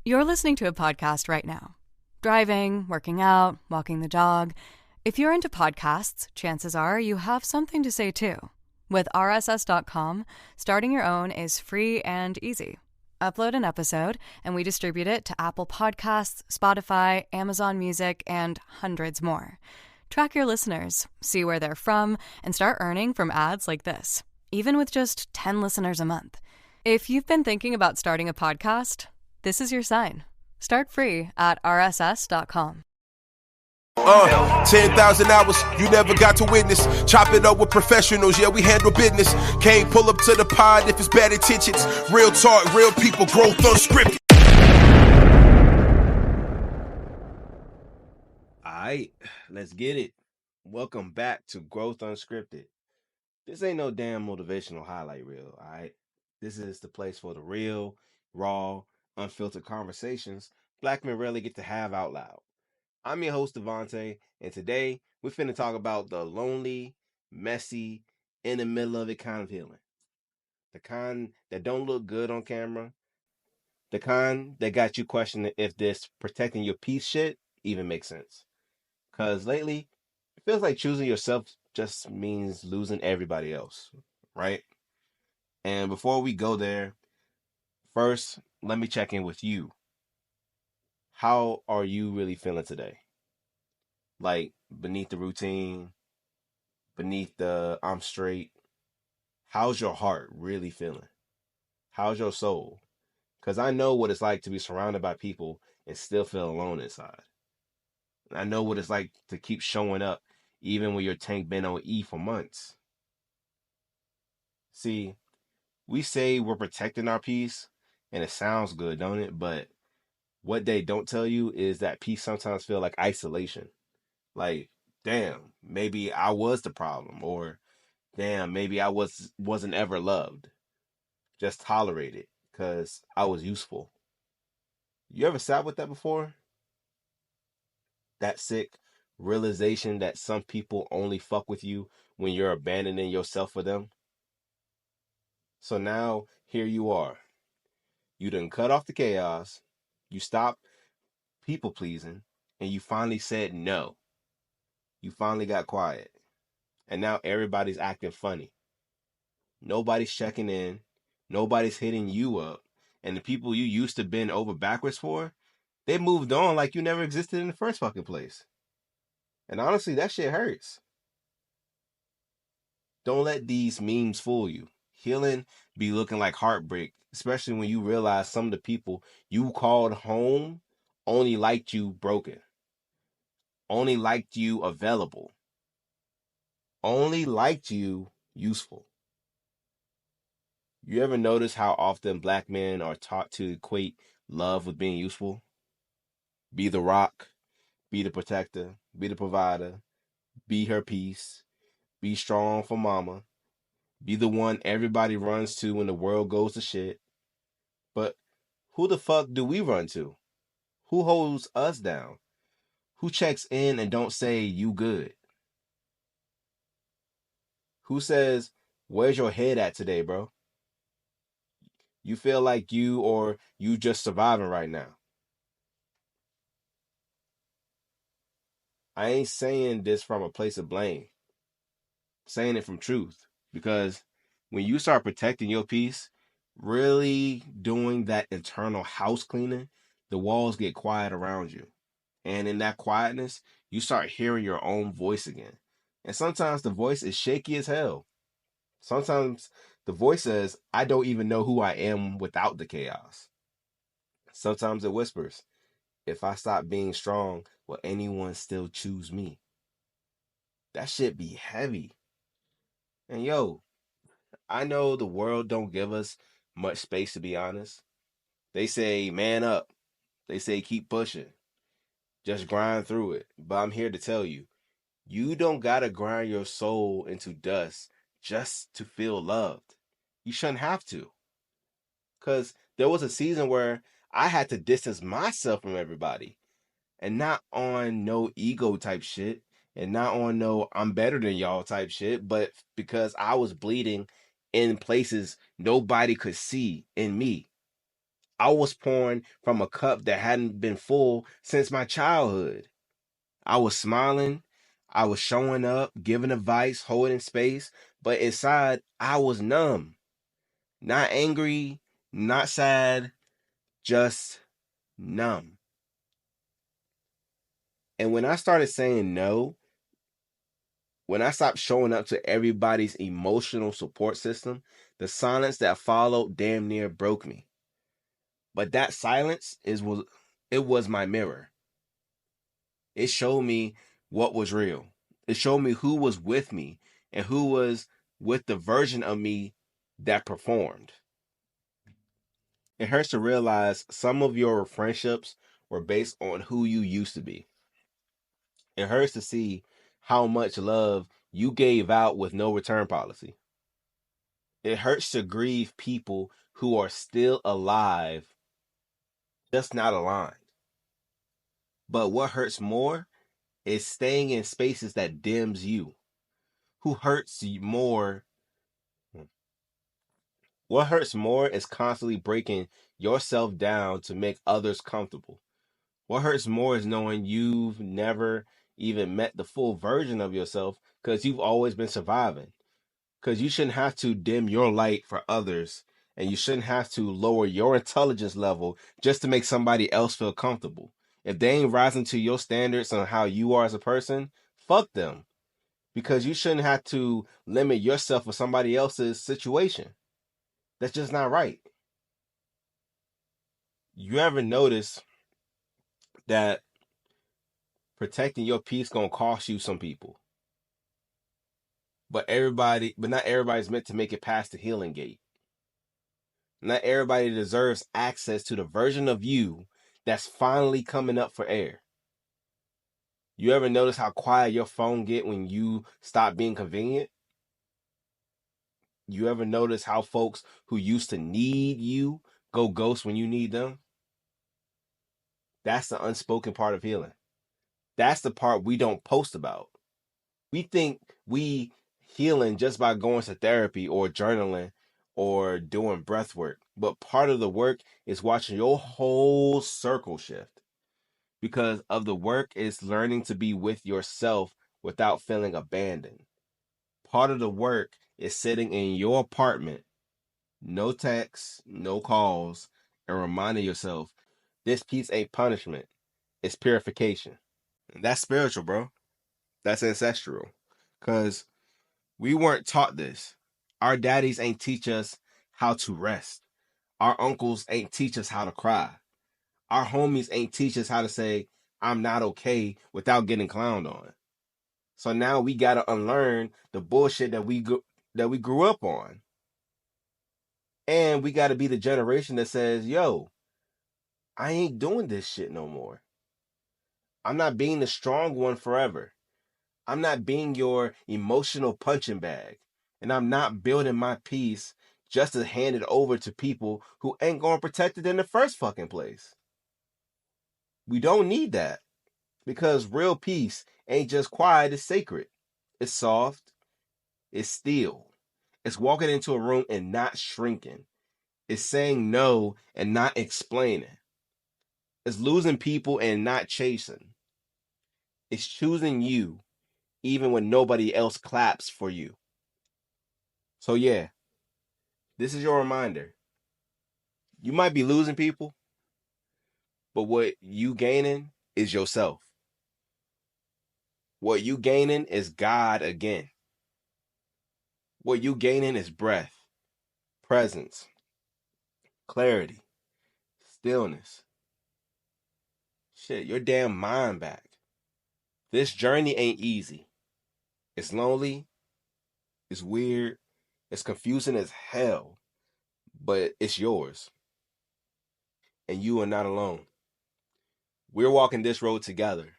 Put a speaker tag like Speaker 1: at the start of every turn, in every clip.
Speaker 1: You're listening to a podcast right now. Driving, working out, walking the dog. If you're into podcasts, chances are you have something to say too. With RSS.com, starting your own is free and easy. Upload an episode, and we distribute it to Apple Podcasts, Spotify, Amazon Music, and hundreds more. Track your listeners, see where they're from, and start earning from ads like this, even with just 10 listeners a month. If you've been thinking about starting a podcast, this is your sign. Start free at rss.com.
Speaker 2: 10,000 hours you never got to witness. Chop it up with professionals, yeah, we handle business. Can't pull up to the pod if it's bad intentions. Real talk, real people, growth unscripted.
Speaker 3: Alright, let's get it. Welcome back to Growth Unscripted. This ain't no damn motivational highlight reel, alright? This is the place for the real, raw, unfiltered conversations black men rarely get to have out loud. I'm your host, Devonnte, and today we're finna talk about the lonely, messy, in the middle of it kind of healing. The kind that don't look good on camera. The kind that got you questioning if this protecting your peace shit even makes sense. Because lately, it feels like choosing yourself just means losing everybody else, right? And before we go there, first, let me check in with you. How are you really feeling today? Like, beneath the routine, beneath the I'm straight, how's your heart really feeling? How's your soul? Because I know what it's like to be surrounded by people and still feel alone inside. I know what it's like to keep showing up even when your tank been on E for months. See, we say we're protecting our peace, and it sounds good, don't it? But what they don't tell you is that peace sometimes feel like isolation. Like, damn, maybe I was the problem, or damn, maybe I wasn't ever loved, just tolerated because I was useful. You ever sat with that before? That sick realization that some people only fuck with you when you're abandoning yourself for them? So now here you are. You done cut off the chaos. You stopped people pleasing, and you finally said no. You finally got quiet. And now everybody's acting funny. Nobody's checking in. Nobody's hitting you up. And the people you used to bend over backwards for, they moved on like you never existed in the first fucking place. And honestly, that shit hurts. Don't let these memes fool you. Healing be looking like heartbreak, especially when you realize some of the people you called home only liked you broken, only liked you available, only liked you useful. You ever notice how often black men are taught to equate love with being useful? Be the rock, be the protector, be the provider, be her peace, be strong for mama, be the one everybody runs to when the world goes to shit. But who the fuck do we run to? Who holds us down? Who checks in and don't say you good? Who says, where's your head at today, bro? You feel like you just surviving right now. I ain't saying this from a place of blame. I'm saying it from truth. Because when you start protecting your peace, really doing that internal house cleaning, the walls get quiet around you. And in that quietness, you start hearing your own voice again. And sometimes the voice is shaky as hell. Sometimes the voice says, I don't even know who I am without the chaos. Sometimes it whispers, if I stop being strong, will anyone still choose me? That shit be heavy. And yo, I know the world don't give us much space, to be honest. They say man up. They say keep pushing. Just grind through it. But I'm here to tell you, you don't gotta grind your soul into dust just to feel loved. You shouldn't have to. Because there was a season where I had to distance myself from everybody. And not on no ego type shit. And not on no I'm better than y'all type shit. But because I was bleeding in places nobody could see in me. I was pouring from a cup that hadn't been full since my childhood. I was smiling, I was showing up, giving advice, holding space, but inside I was numb. Not angry, not sad, just numb. And when I started saying no, when I stopped showing up to everybody's emotional support system, the silence that followed damn near broke me. But that silence was my mirror. It showed me what was real. It showed me who was with me and who was with the version of me that performed. It hurts to realize some of your friendships were based on who you used to be. It hurts to see how much love you gave out with no return policy. It hurts to grieve people who are still alive, just not aligned. But what hurts more is staying in spaces that dims you. Who hurts you more? What hurts more is constantly breaking yourself down to make others comfortable. What hurts more is knowing you've never even met the full version of yourself because you've always been surviving. Because you shouldn't have to dim your light for others, and you shouldn't have to lower your intelligence level just to make somebody else feel comfortable. If they ain't rising to your standards on how you are as a person, fuck them. Because you shouldn't have to limit yourself for somebody else's situation. That's just not right. You ever notice that protecting your peace gonna cost you some people? But not everybody's meant to make it past the healing gate. Not everybody deserves access to the version of you that's finally coming up for air. You ever notice how quiet your phone get when you stop being convenient? You ever notice how folks who used to need you go ghost when you need them? That's the unspoken part of healing. That's the part we don't post about. We think we healing just by going to therapy or journaling or doing breath work. But part of the work is watching your whole circle shift. Because of the work is learning to be with yourself without feeling abandoned. Part of the work is sitting in your apartment, no texts, no calls, and reminding yourself this piece ain't punishment, it's purification. And that's spiritual, bro. That's ancestral. Because we weren't taught this. Our daddies ain't teach us how to rest. Our uncles ain't teach us how to cry. Our homies ain't teach us how to say, I'm not okay without getting clowned on. So now we got to unlearn the bullshit that we grew up on. And we got to be the generation that says, yo, I ain't doing this shit no more. I'm not being the strong one forever. I'm not being your emotional punching bag. And I'm not building my peace just to hand it over to people who ain't going to protect it in the first fucking place. We don't need that. Because real peace ain't just quiet, it's sacred. It's soft. It's still. It's walking into a room and not shrinking. It's saying no and not explaining. It's losing people and not chasing. It's choosing you even when nobody else claps for you. So yeah, this is your reminder. You might be losing people, but what you gaining is yourself. What you gaining is God again. What you gaining is breath, presence, clarity, stillness. Shit, your damn mind back. This journey ain't easy. It's lonely. It's weird. It's confusing as hell. But it's yours. And you are not alone. We're walking this road together.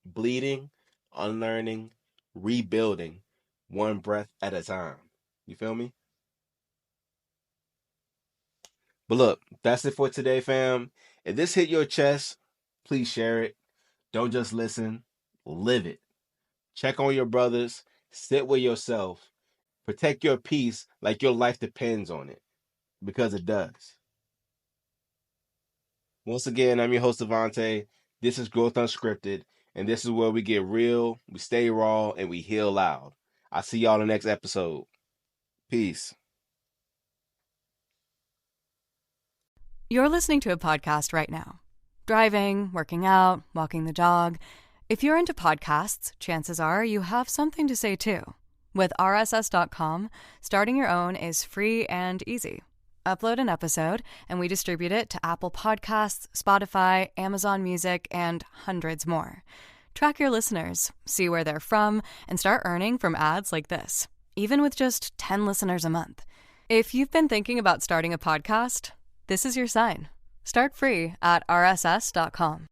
Speaker 3: Bleeding, unlearning, rebuilding, one breath at a time. You feel me? But look, that's it for today, fam. If this hit your chest, please share it. Don't just listen, live it. Check on your brothers, sit with yourself, protect your peace like your life depends on it, because it does. Once again, I'm your host, Devonnte. This is Growth Unscripted, and this is where we get real, we stay raw, and we heal loud. I'll see y'all in the next episode. Peace.
Speaker 1: You're listening to a podcast right now. Driving, working out, walking the dog. If you're into podcasts, chances are you have something to say too. With RSS.com, starting your own is free and easy. Upload an episode, and we distribute it to Apple Podcasts, Spotify, Amazon Music, and hundreds more. Track your listeners, see where they're from, and start earning from ads like this, even with just 10 listeners a month. If you've been thinking about starting a podcast, this is your sign. Start free at RSS.com.